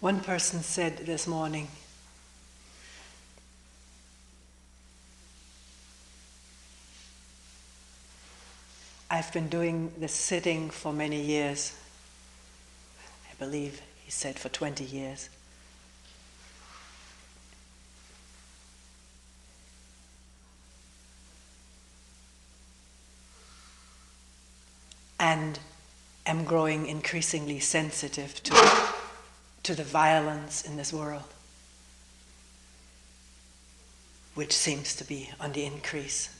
One person said this morning, I've been doing this sitting for many years. I believe he said for 20 years. And am growing increasingly sensitive to the violence in this world, which seems to be on the increase.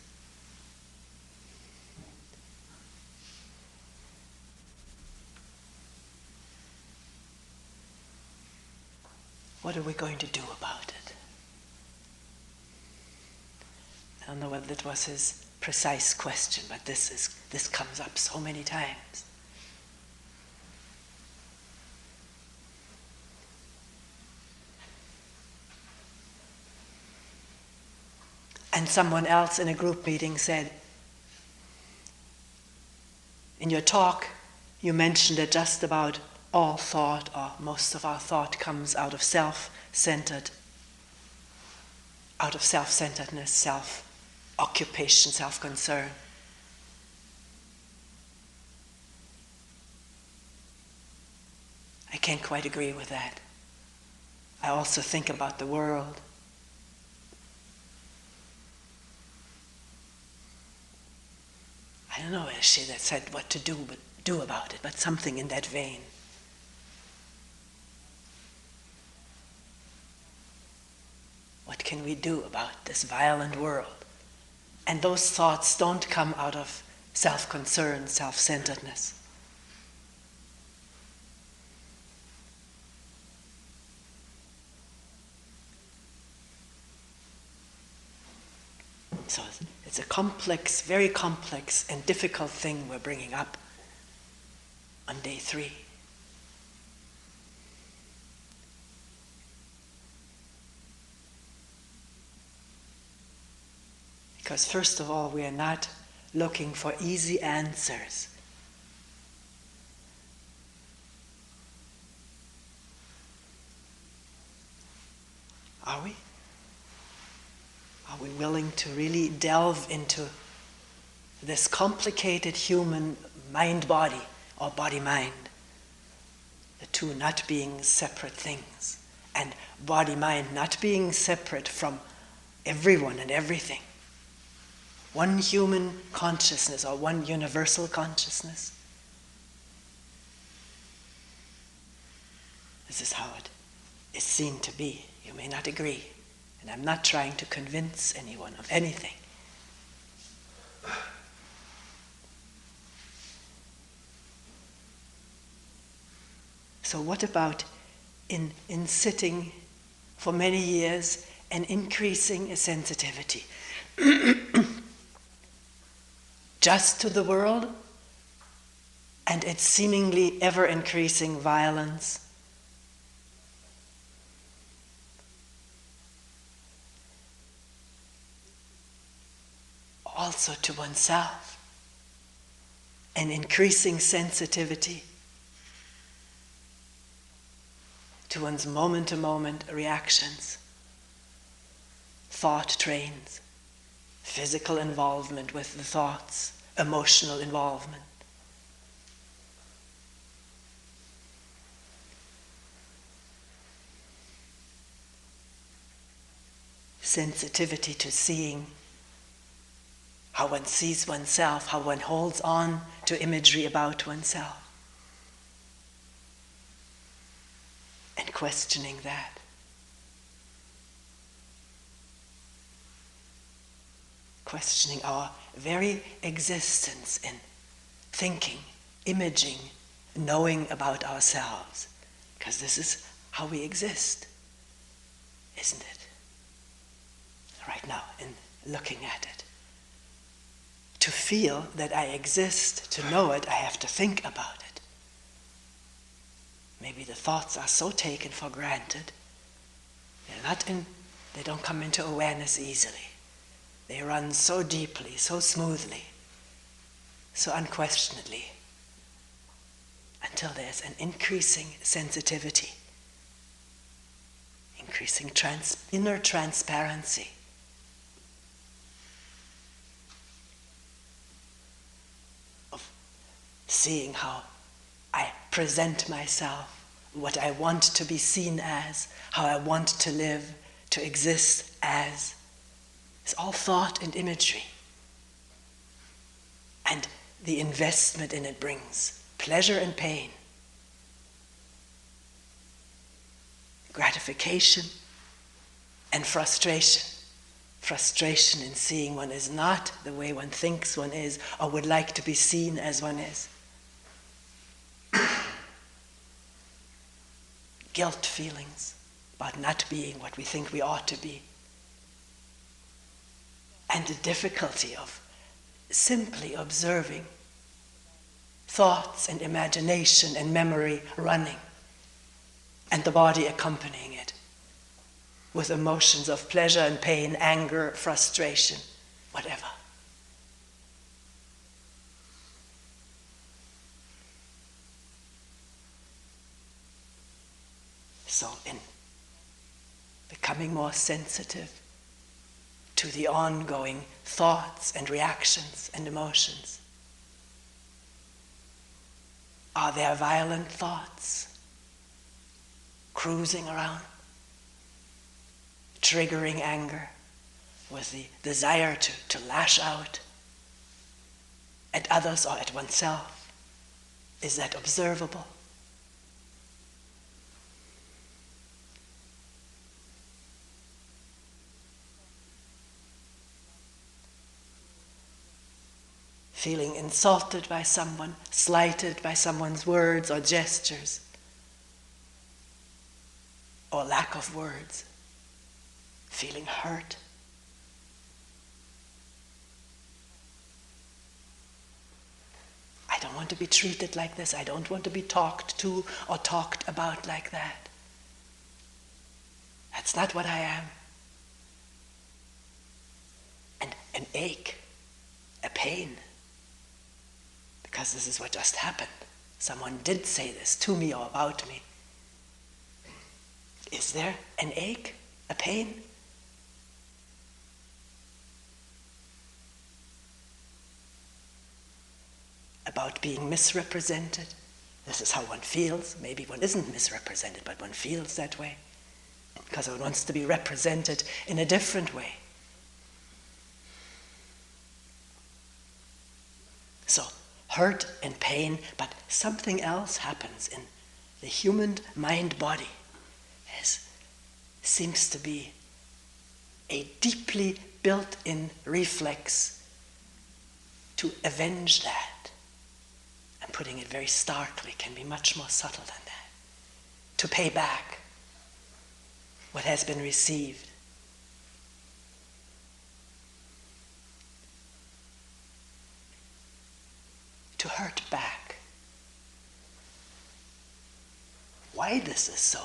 What are we going to do about it? I don't know whether that was his precise question, but this comes up so many times. And someone else in a group meeting said, in your talk, you mentioned that just about all thought, or most of our thought, comes out of self-centeredness, self-occupation, self-concern. I can't quite agree with that. I also think about the world. I don't know, she that said what to do about it, but something in that vein. What can we do about this violent world? And those thoughts don't come out of self-concern, self-centeredness. So it's a complex, very complex and difficult thing we're bringing up on day 3. Because first of all, we are not looking for easy answers. Are we? Are we willing to really delve into this complicated human mind-body, or body-mind? The two not being separate things, and body-mind not being separate from everyone and everything. One human consciousness, or one universal consciousness. This is how it is seen to be. You may not agree. And I'm not trying to convince anyone of anything. So what about in sitting for many years and increasing a sensitivity just to the world and its seemingly ever-increasing violence? Also to oneself, an increasing sensitivity to one's moment-to-moment reactions, thought trains, physical involvement with the thoughts, emotional involvement. Sensitivity to seeing how one sees oneself, how one holds on to imagery about oneself. And questioning that. Questioning our very existence in thinking, imaging, knowing about ourselves. Because this is how we exist, isn't it? Right now, in looking at it. To feel that I exist, to know it, I have to think about it. Maybe the thoughts are so taken for granted, they don't come into awareness easily. They run so deeply, so smoothly, so unquestionedly, until there's an increasing sensitivity increasing inner transparency. Of seeing how I present myself, what I want to be seen as, how I want to live, to exist as. It's all thought and imagery. And the investment in it brings pleasure and pain, gratification and frustration. Frustration in seeing one is not the way one thinks one is or would like to be seen as one is. Guilt feelings about not being what we think we ought to be. And the difficulty of simply observing thoughts and imagination and memory running, and the body accompanying it with emotions of pleasure and pain, anger, frustration, whatever. So in becoming more sensitive to the ongoing thoughts and reactions and emotions, are there violent thoughts cruising around, triggering anger with the desire to lash out at others or at oneself? Is that observable? Feeling insulted by someone, slighted by someone's words or gestures, or lack of words, feeling hurt. I don't want to be treated like this. I don't want to be talked to or talked about like that. That's not what I am. And an ache, a pain, because this is what just happened. Someone did say this to me or about me. Is there an ache, a pain? About being misrepresented? This is how one feels. Maybe one isn't misrepresented, but one feels that way because one wants to be represented in a different way. So, hurt and pain, but something else happens in the human mind-body. Seems to be a deeply built-in reflex to avenge that. And putting it very starkly can be much more subtle than that. To pay back what has been received. To hurt back. Why this is so,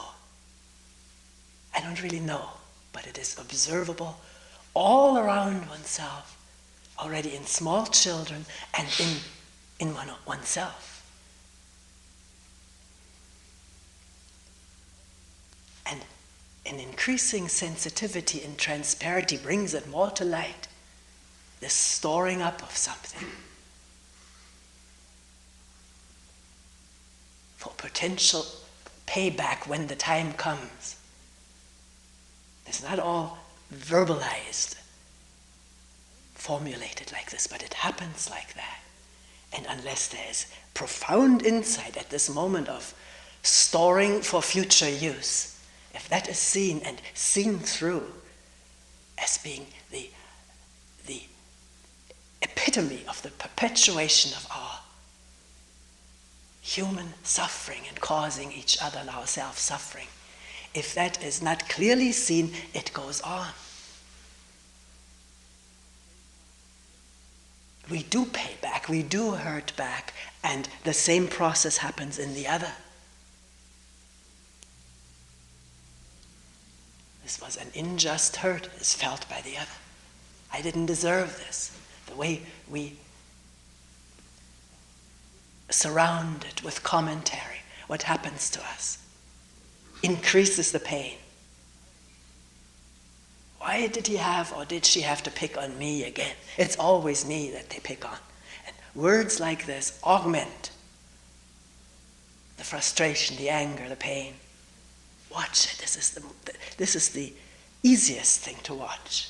I don't really know, but it is observable all around oneself, already in small children and in oneself. And an increasing sensitivity and transparency brings it more to light, this storing up of something for potential payback when the time comes. It's not all verbalized, formulated like this, but it happens like that. And unless there's profound insight at this moment of storing for future use, if that is seen and seen through as being the epitome of the perpetuation of our human suffering and causing each other and ourselves suffering, if that is not clearly seen, it goes on. We do pay back, we do hurt back, and the same process happens in the other. This was an unjust hurt is felt by the other. I didn't deserve this. The way we surround it with commentary, what happens to us, increases the pain. Why did he have or did she have to pick on me again? It's always me that they pick on. And words like this augment the frustration, the anger, the pain. Watch it. This is the easiest thing to watch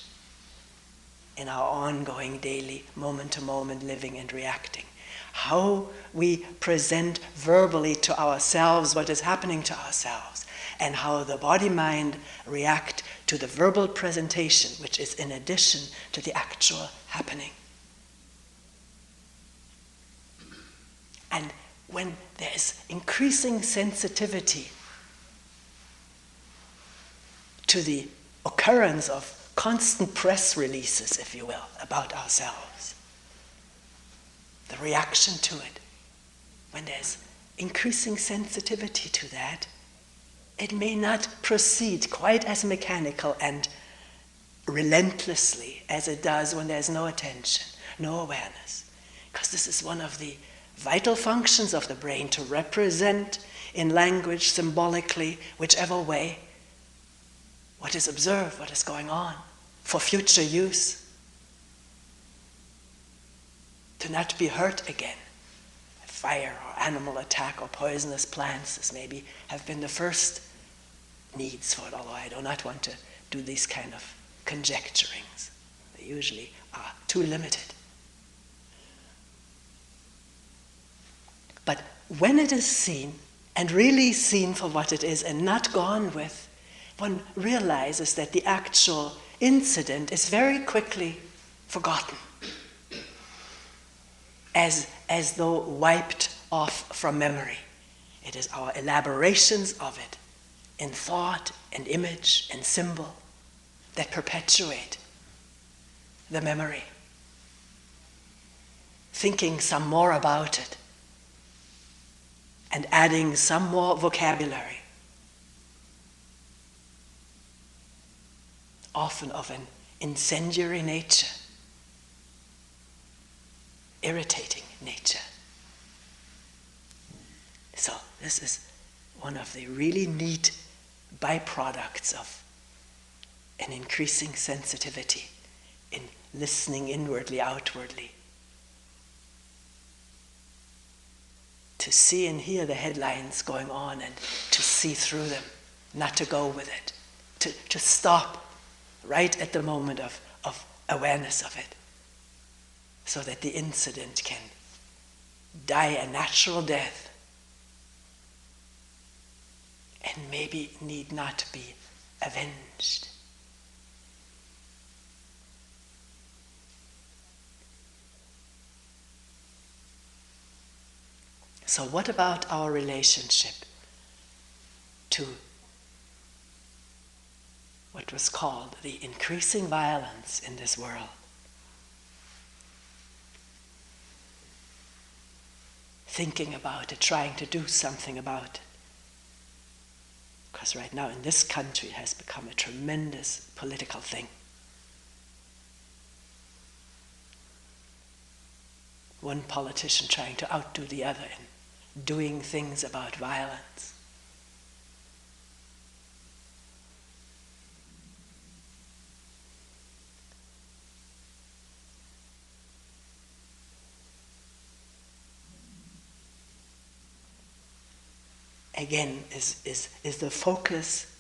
in our ongoing daily, moment-to-moment living and reacting. How we present verbally to ourselves what is happening to ourselves, and how the body-mind react to the verbal presentation, which is in addition to the actual happening. And when there is increasing sensitivity to the occurrence of constant press releases, if you will, about ourselves, the reaction to it, when there's increasing sensitivity to that, it may not proceed quite as mechanical and relentlessly as it does when there's no attention, no awareness. Because this is one of the vital functions of the brain, to represent in language, symbolically, whichever way, what is observed, what is going on, for future use. To not be hurt again. Fire or animal attack or poisonous plants, this maybe have been the first needs for it, although I do not want to do these kind of conjecturings. They usually are too limited. But when it is seen, and really seen for what it is, and not gone with, one realizes that the actual incident is very quickly forgotten, as though wiped off from memory. It is our elaborations of it in thought and image and symbol that perpetuate the memory. Thinking some more about it and adding some more vocabulary, often of an incendiary nature, irritating nature. So this is one of the really neat byproducts of an increasing sensitivity in listening inwardly, outwardly. To see and hear the headlines going on and to see through them, not to go with it, to stop right at the moment of awareness of it, so that the incident can die a natural death and maybe need not be avenged. So what about our relationship to what was called the increasing violence in this world? Thinking about it, trying to do something about it. Because right now in this country it has become a tremendous political thing. One politician trying to outdo the other in doing things about violence. Again, is the focus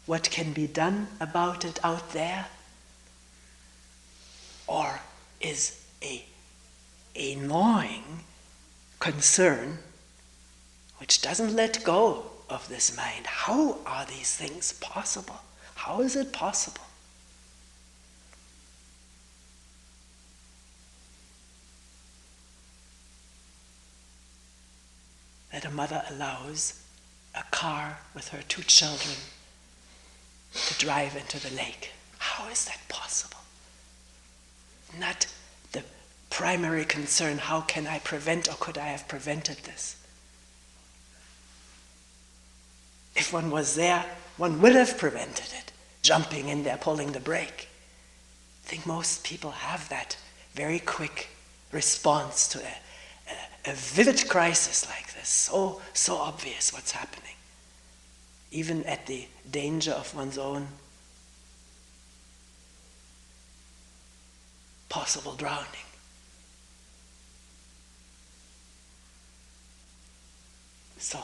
what can be done about it out there? Or is a gnawing concern which doesn't let go of this mind? How are these things possible? How is it possible? That a mother allows a car with her 2 children to drive into the lake. How is that possible? Not the primary concern, how can I prevent or could I have prevented this? If one was there, one would have prevented it, jumping in there, pulling the brake. I think most people have that very quick response to a vivid crisis like this, so obvious what's happening, even at the danger of one's own possible drowning. So,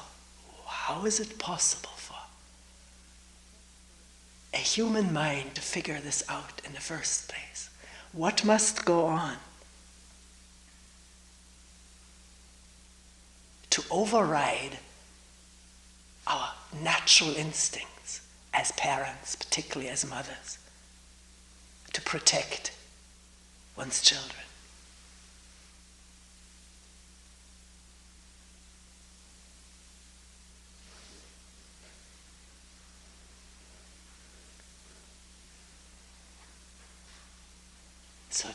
how is it possible for a human mind to figure this out in the first place? What must go on to override our natural instincts as parents, particularly as mothers, to protect one's children? So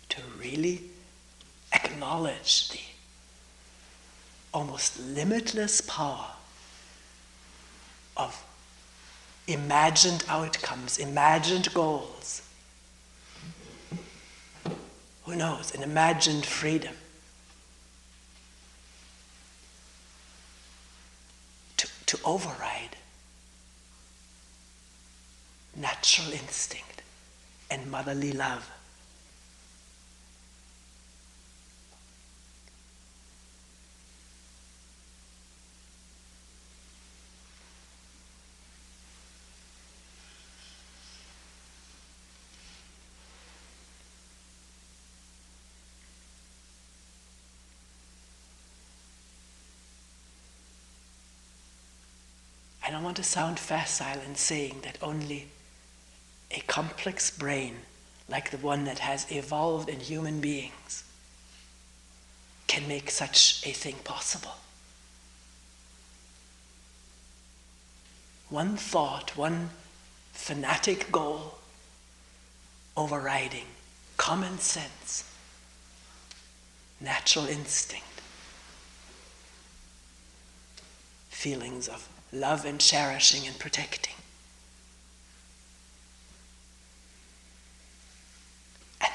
to really acknowledge the almost limitless power of imagined outcomes, imagined goals. Who knows, an imagined freedom. To override natural instinct and motherly love. I don't want to sound facile in saying that only a complex brain like the one that has evolved in human beings can make such a thing possible. One thought, one fanatic goal overriding common sense, natural instinct, feelings of love and cherishing and protecting. And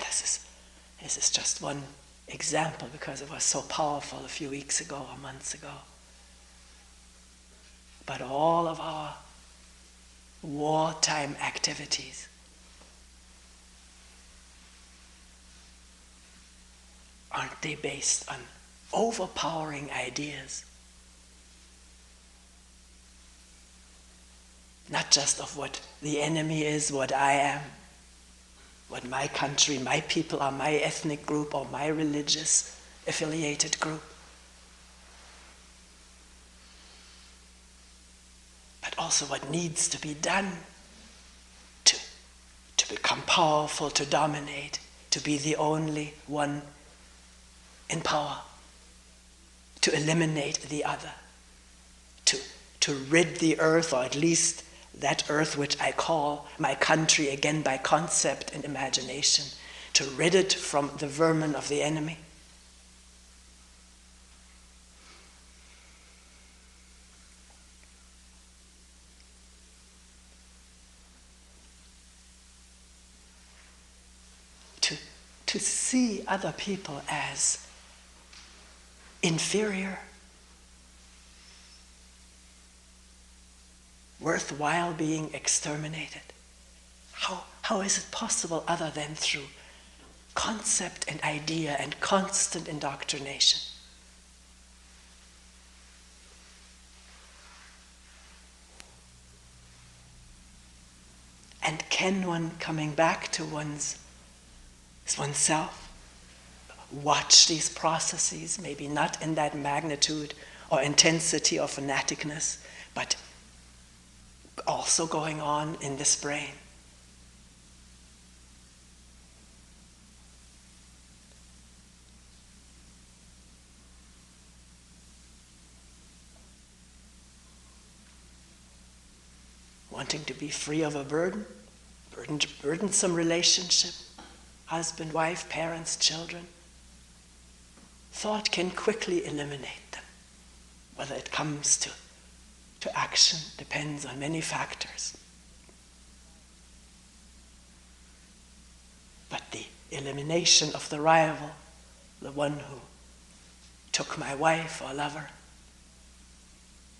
this is just one example because it was so powerful a few weeks ago or months ago. But all of our wartime activities aren't they based on overpowering ideas? Not just of what the enemy is, what I am, what my country, my people are, my ethnic group or my religious affiliated group. But also what needs to be done to become powerful, to dominate, to be the only one in power, to eliminate the other, to rid the earth, or at least that earth which I call my country, again by concept and imagination, to rid it from the vermin of the enemy. To see other people as inferior, worthwhile being exterminated. How is it possible other than through concept and idea and constant indoctrination? And can one, coming back to oneself, watch these processes, maybe not in that magnitude or intensity or fanaticness, but also going on in this brain? Wanting to be free of a burdensome relationship, husband, wife, parents, children. Thought can quickly eliminate them. Whether it comes to action depends on many factors. But the elimination of the rival, the one who took my wife or lover,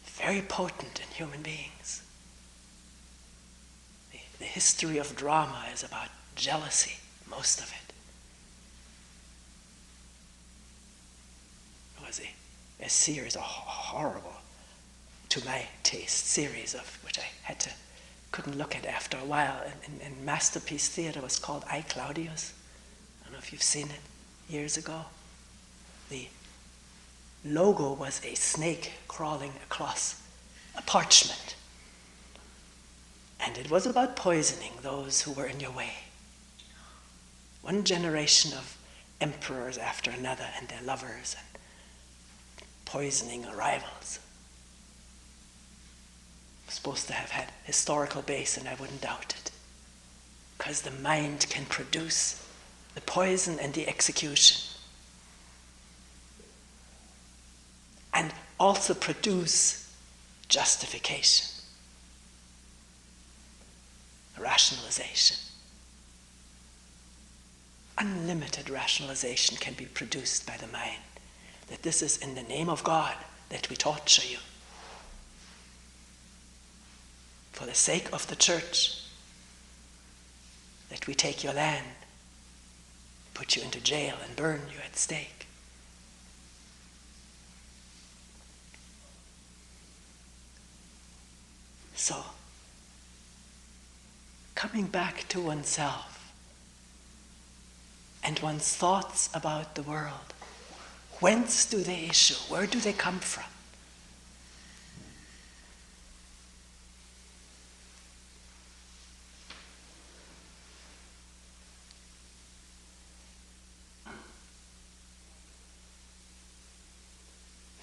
very potent in human beings. The history of drama is about jealousy, most of it. It was a series, a horrible, to my taste, series of which I couldn't look at after a while. In Masterpiece Theatre, it was called I, Claudius. I don't know if you've seen it, years ago. The logo was a snake crawling across a parchment. And it was about poisoning those who were in your way. One generation of emperors after another and their lovers and poisoning rivals. Supposed to have had historical base, and I wouldn't doubt it. Because the mind can produce the poison and the execution. And also produce justification, rationalization. Unlimited rationalization can be produced by the mind. That this is in the name of God that we torture you. For the sake of the church, that we take your land, put you into jail and burn you at stake. So, coming back to oneself and one's thoughts about the world, whence do they issue? Where do they come from?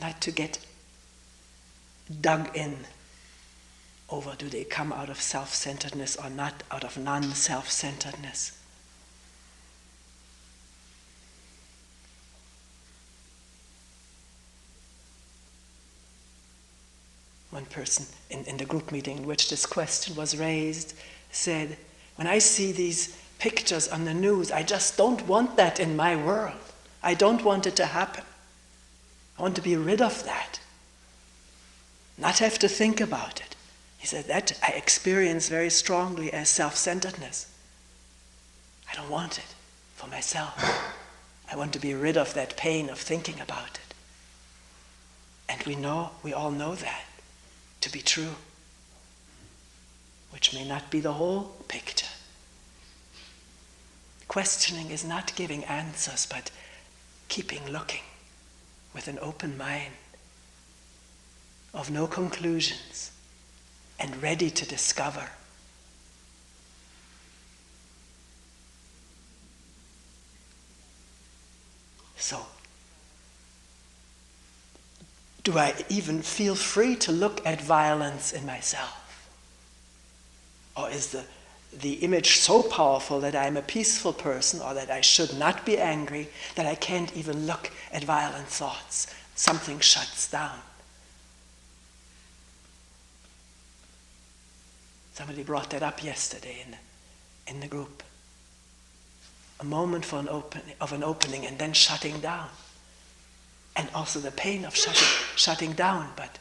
Not to get dug in over do they come out of self-centeredness or not out of non-self-centeredness. One person in the group meeting in which this question was raised said, when I see these pictures on the news, I just don't want that in my world. I don't want it to happen. I want to be rid of that. Not have to think about it. He said, that I experience very strongly as self-centeredness. I don't want it for myself. I want to be rid of that pain of thinking about it. And we all know that to be true, which may not be the whole picture. Questioning is not giving answers, but keeping looking with an open mind, of no conclusions, and ready to discover. So, do I even feel free to look at violence in myself? Or is the image so powerful that I'm a peaceful person, or that I should not be angry, that I can't even look at violent thoughts? Something shuts down. Somebody brought that up yesterday in the group. A moment for an opening and then shutting down. And also the pain of shutting down, but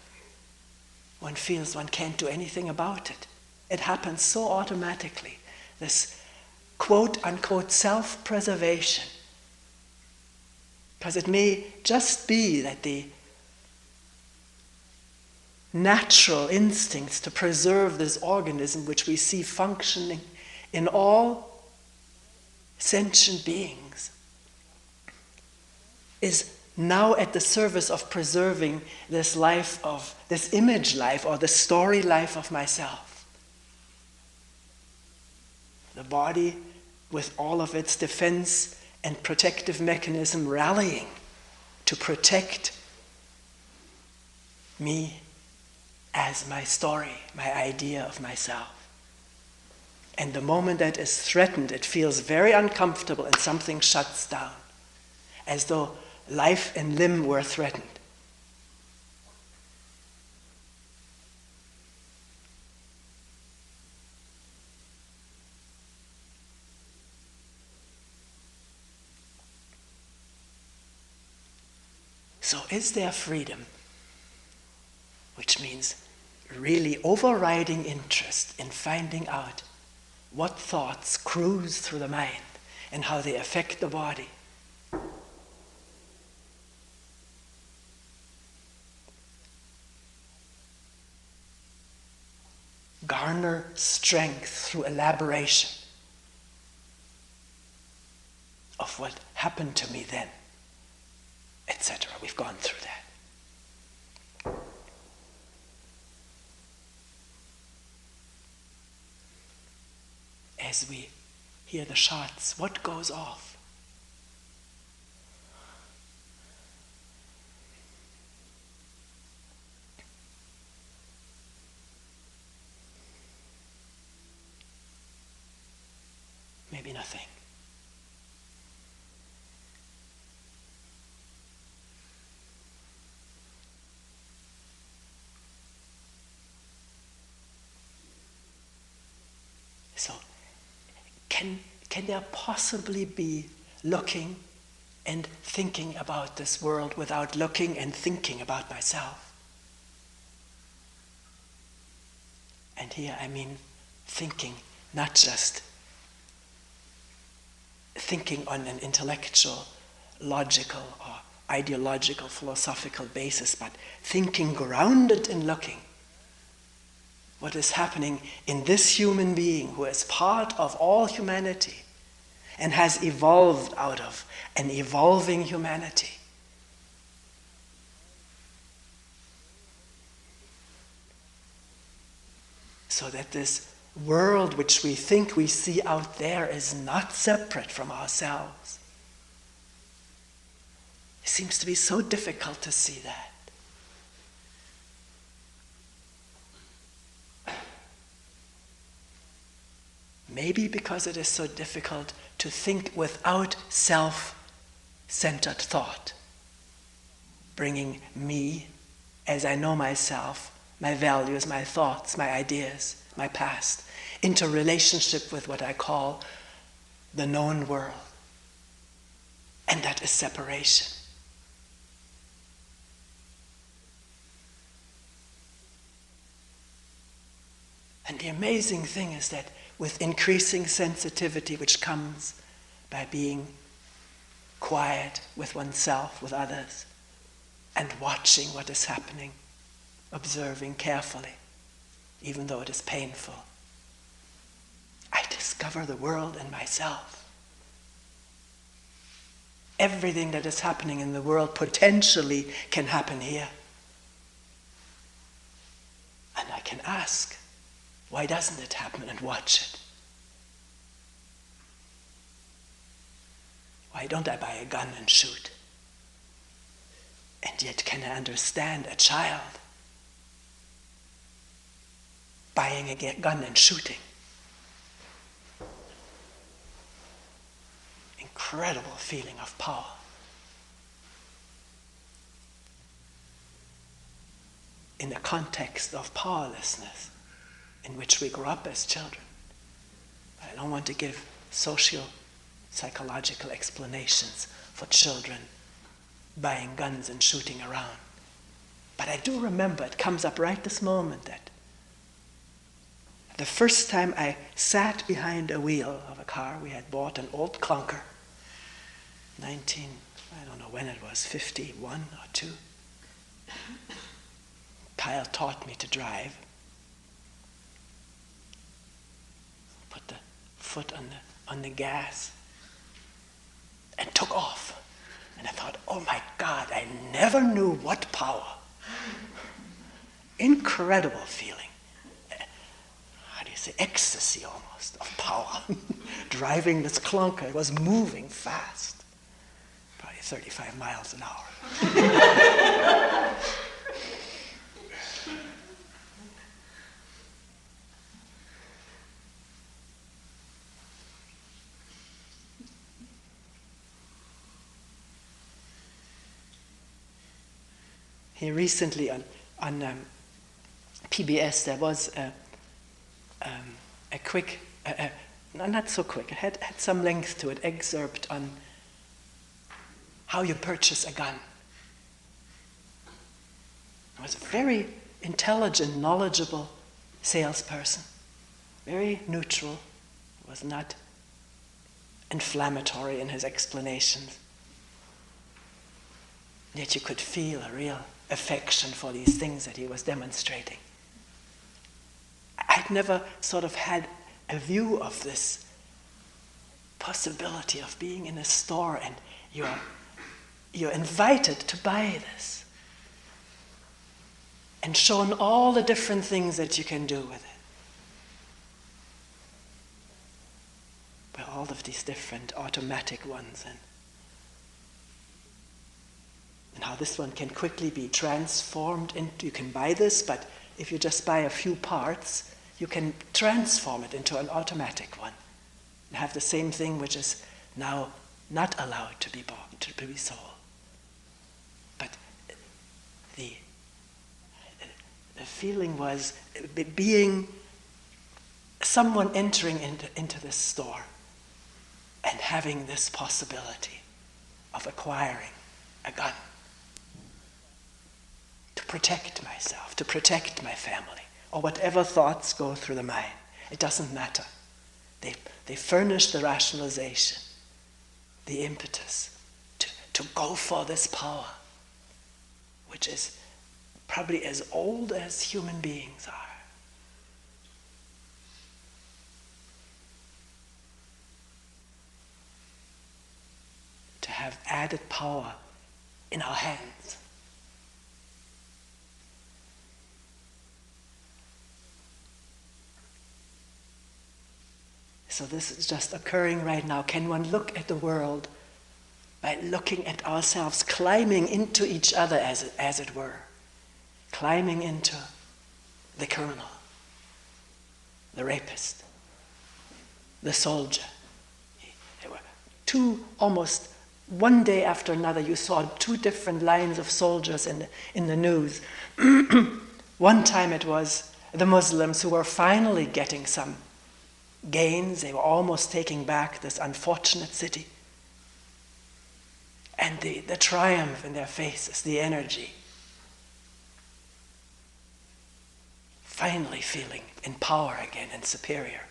one feels one can't do anything about it. It happens so automatically. This quote-unquote self-preservation. Because it may just be that the natural instincts to preserve this organism which we see functioning in all sentient beings is now at the service of preserving this life of, this image life or the story life of myself. The body with all of its defense and protective mechanism rallying to protect me as my story, my idea of myself. And the moment that is threatened, it feels very uncomfortable and something shuts down, as though life and limb were threatened. So is there freedom? Which means really overriding interest in finding out what thoughts cruise through the mind and how they affect the body. Garner strength through elaboration of what happened to me then, etc. We've gone through that. As we hear the shots, what goes off? Maybe nothing. So, can there possibly be looking and thinking about this world without looking and thinking about myself? And here I mean thinking, not just thinking on an intellectual, logical, or ideological, philosophical basis, but thinking grounded in looking. What is happening in this human being who is part of all humanity and has evolved out of an evolving humanity. So that this world which we think we see out there is not separate from ourselves. It seems to be so difficult to see that. Maybe because it is so difficult to think without self-centered thought, bringing me, as I know myself, my values, my thoughts, my ideas, my past, into relationship with what I call the known world. And that is separation. And the amazing thing is that with increasing sensitivity, which comes by being quiet with oneself, with others, and watching what is happening, observing carefully, even though it is painful, I discover the world in myself. Everything that is happening in the world potentially can happen here. And I can ask, why doesn't it happen, and watch it? Why don't I buy a gun and shoot? And yet can I understand a child buying a gun and shooting? Incredible feeling of power. In the context of powerlessness in which we grew up as children. I don't want to give socio-psychological explanations for children buying guns and shooting around. But I do remember, it comes up right this moment, that the first time I sat behind a wheel of a car, we had bought an old clunker, I don't know when it was, 51 or 2. Kyle taught me to drive. Put the foot on the gas and took off. And I thought, oh my God, I never knew what power. Incredible feeling. How do you say, ecstasy almost of power. Driving this clunker, it was moving fast. Probably 35 miles an hour. Here recently on PBS there was a quick, not so quick, it had some length to it, excerpt on how you purchase a gun. It was a very intelligent, knowledgeable salesperson, very neutral, was not inflammatory in his explanations. Yet you could feel a real affection for these things that he was demonstrating. I'd never sort of had a view of this possibility of being in a store and you're invited to buy this and shown all the different things that you can do with it. Well, all of these different automatic ones, and how this one can quickly be transformed into, you can buy this, but if you just buy a few parts, you can transform it into an automatic one and have the same thing which is now not allowed to be bought, to be sold. But the feeling was being someone entering into this store and having this possibility of acquiring a gun to protect myself, to protect my family, or whatever thoughts go through the mind. It doesn't matter. They furnish the rationalization, the impetus to go for this power, which is probably as old as human beings are. To have added power in our hands. So this is just occurring right now. Can one look at the world by looking at ourselves, climbing into each other as it were, climbing into the criminal, the rapist, the soldier. There were two, almost one day after another, you saw two different lines of soldiers in the news. One time it was the Muslims who were finally getting some gains. They were almost taking back this unfortunate city. And the triumph in their faces, the energy. Finally feeling in power again and superior.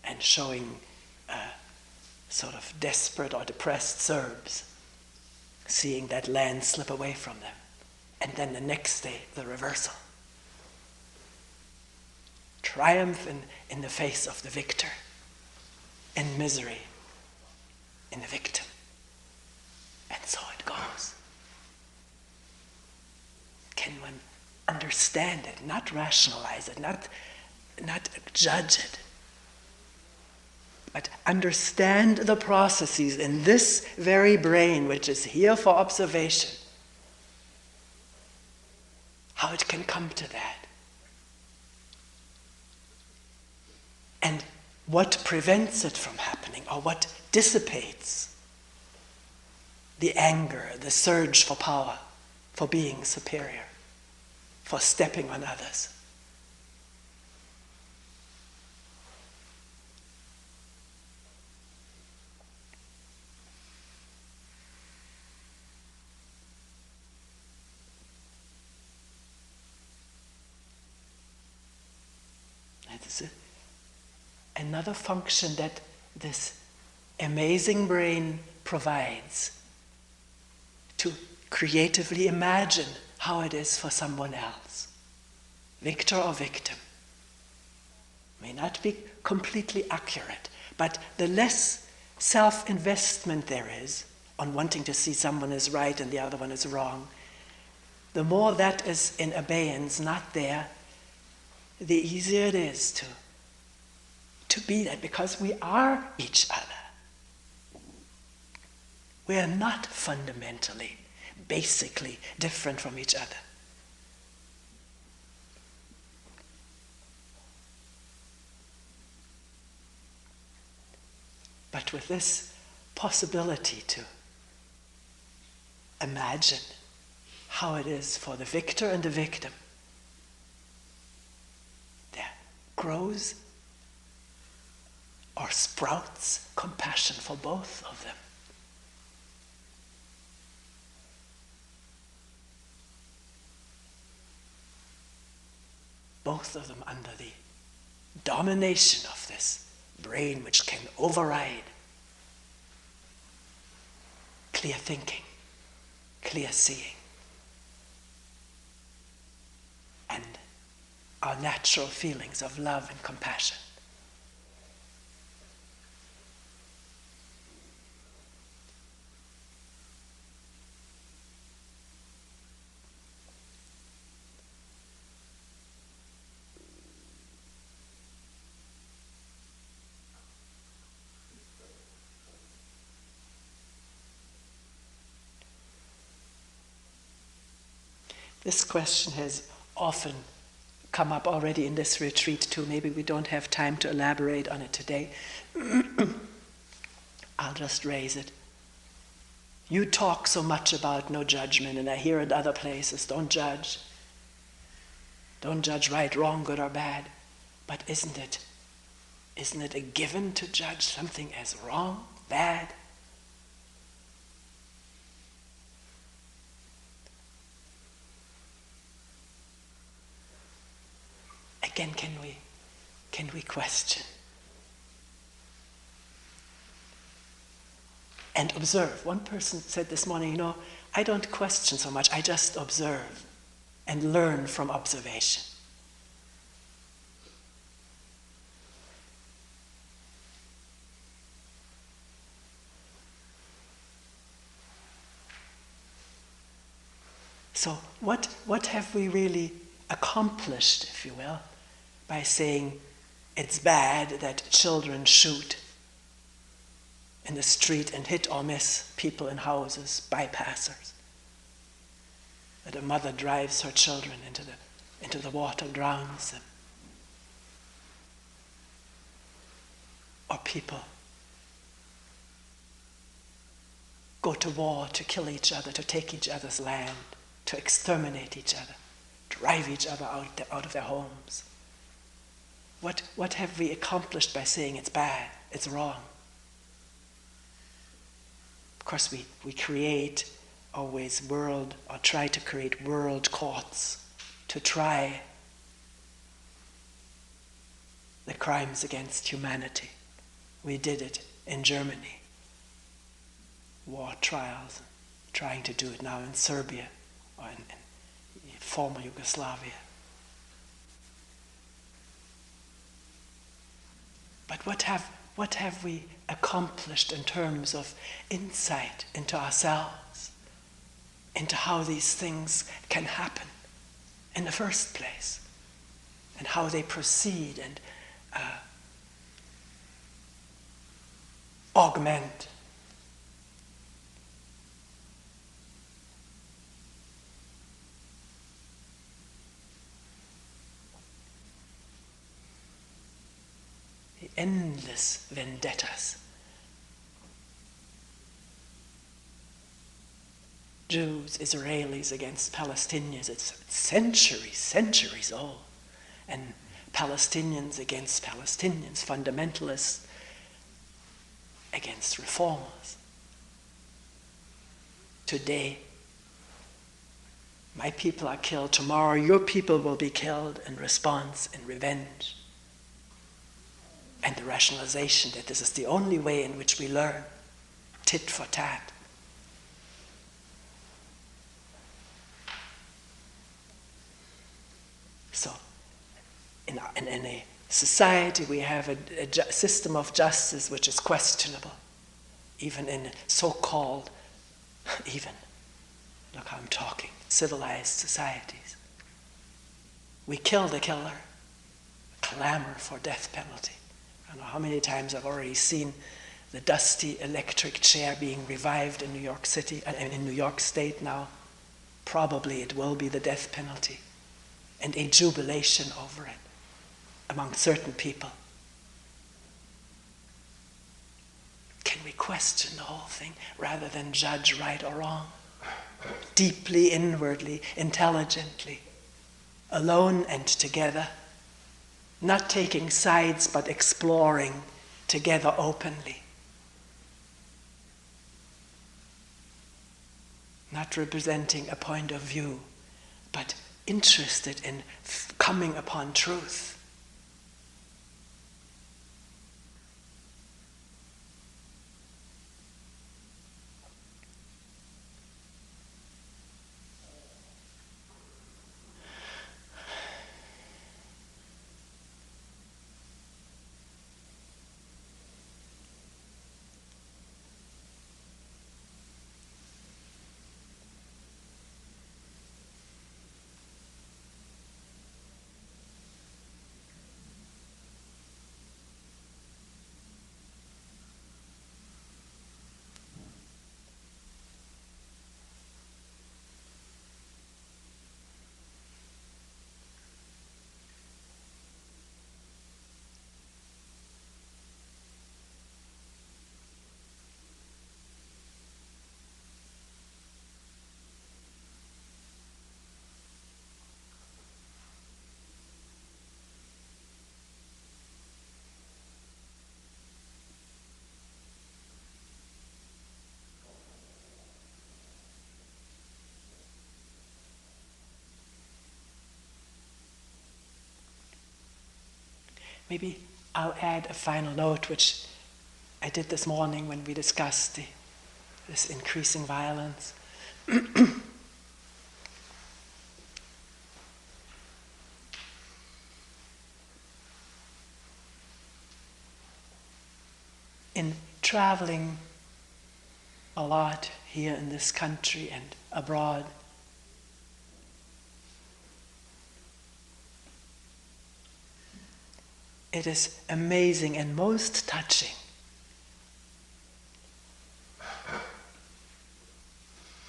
And showing sort of desperate or depressed Serbs, seeing that land slip away from them. And then the next day, the reversal. Triumph in the face of the victor, and misery in the victim. And so it goes. Can one understand it, not rationalize it, not judge it, but understand the processes in this very brain which is here for observation, how it can come to that. And what prevents it from happening, or what dissipates the anger, the surge for power, for being superior, for stepping on others. That's another function that this amazing brain provides, to creatively imagine how it is for someone else, victor or victim. May not be completely accurate, but the less self-investment there is on wanting to see someone is right and the other one is wrong, the more that is in abeyance, not there, the easier it is to be that, because we are each other. We are not fundamentally, basically different from each other. But with this possibility to imagine how it is for the victor and the victim, there grows or sprouts compassion for both of them. Both of them under the domination of this brain which can override clear thinking, clear seeing, and our natural feelings of love and compassion. This question has often come up already in this retreat too. Maybe we don't have time to elaborate on it today. I'll just raise it. You talk so much about no judgment, and I hear it other places, don't judge. Don't judge right, wrong, good or bad. But isn't it a given to judge something as wrong, bad? Again, can we question? And observe. One person said this morning, I don't question so much, I just observe and learn from observation. So what have we really accomplished, if you will, by saying it's bad that children shoot in the street and hit or miss people in houses, bypassers? That a mother drives her children into the water, drowns them. Or people go to war to kill each other, to take each other's land, to exterminate each other, drive each other out of their homes. What have we accomplished by saying it's bad, it's wrong? Of course, we create always try to create world courts to try the crimes against humanity. We did it in Germany. War trials, trying to do it now in Serbia or in former Yugoslavia. But what have we accomplished in terms of insight into ourselves, into how these things can happen in the first place, and how they proceed and augment? Endless vendettas. Jews, Israelis against Palestinians, it's centuries old. And Palestinians against Palestinians, fundamentalists against reformers. Today, my people are killed, tomorrow your people will be killed in response, in revenge. And the rationalization that this is the only way in which we learn, tit for tat. So, in a society we have a system of justice which is questionable, even in so-called, look how I'm talking, civilized societies. We kill the killer, clamor for death penalty. I don't know how many times I've already seen the dusty electric chair being revived in New York City, and in New York State now. Probably it will be the death penalty, and a jubilation over it among certain people. Can we question the whole thing rather than judge right or wrong? Deeply, inwardly, intelligently, alone and together. Not taking sides, but exploring together openly. Not representing a point of view, but interested in coming upon truth. maybe I'll add a final note, which I did this morning when we discussed this increasing violence. In traveling a lot here in this country and abroad, it is amazing and most touching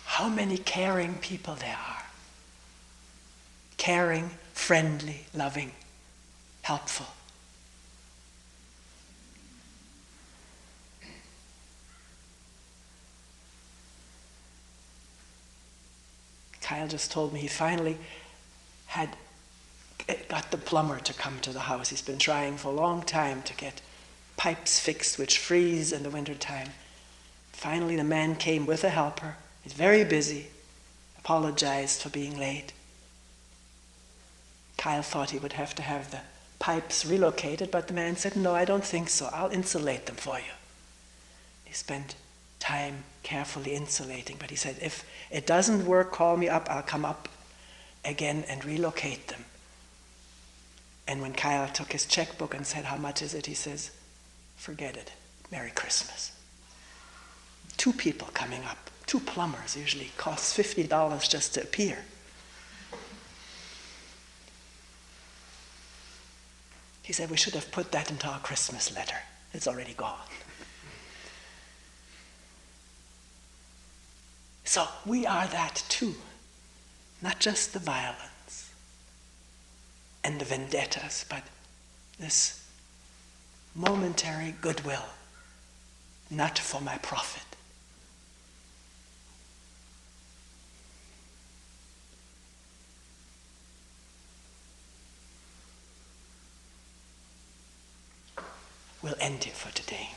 how many caring people there are. Caring, friendly, loving, helpful. Kyle just told me he finally got the plumber to come to the house. He's been trying for a long time to get pipes fixed which freeze in the wintertime. Finally the man came with a helper. He's very busy, apologized for being late. Kyle thought he would have to have the pipes relocated, but the man said, "No, I don't think so. I'll insulate them for you." He spent time carefully insulating, but he said, "If it doesn't work, call me up. I'll come up again and relocate them." And when Kyle took his checkbook and said, "How much is it?" he says, "Forget it. Merry Christmas." 2 people coming up, 2 plumbers, usually costs $50 just to appear. He said, "We should have put that into our Christmas letter. It's already gone." So we are that too, not just the violence and the vendettas, but this momentary goodwill, not for my profit. We'll end here for today.